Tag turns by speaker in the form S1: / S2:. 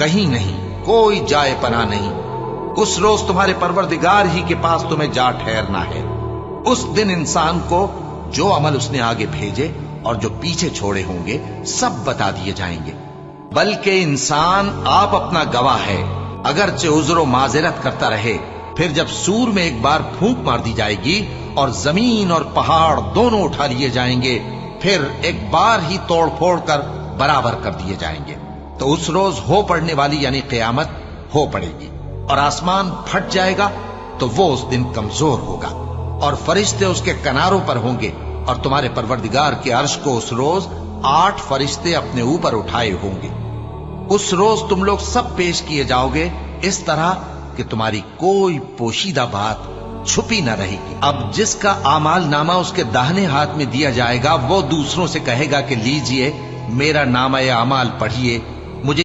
S1: کہیں نہیں، کوئی جائے پناہ نہیں۔ اس روز تمہارے پروردگار ہی کے پاس تمہیں جا ٹھہرنا ہے۔ اس دن انسان کو جو عمل اس نے آگے بھیجے اور جو پیچھے چھوڑے ہوں گے سب بتا دیے جائیں گے، بلکہ انسان آپ اپنا گواہ ہے۔ اگرچہ عذر و معذرت کرتا رہے، پھر جب سور میں ایک بار پھونک مار دی جائے گی اور زمین اور پہاڑ دونوں اٹھا لیے جائیں گے، پھر ایک بار ہی توڑ پھوڑ کر برابر کر دیے جائیں گے، تو اس روز ہو پڑنے والی یعنی قیامت ہو پڑے گی، اور آسمان پھٹ جائے گا تو وہ اس دن کمزور ہوگا، اور فرشتے اس کے کناروں پر ہوں گے، اور تمہارے پروردگار کے عرش کو اس روز 8 فرشتے اپنے اوپر اٹھائے ہوں گے۔ اس روز تم لوگ سب پیش کیے جاؤ گے اس طرح کہ تمہاری کوئی پوشیدہ بات چھپی نہ رہے گی۔ اب جس کا اعمال نامہ اس کے داہنے ہاتھ میں دیا جائے گا، وہ دوسروں سے کہے گا کہ لیجئے میرا نامہ اعمال پڑھیے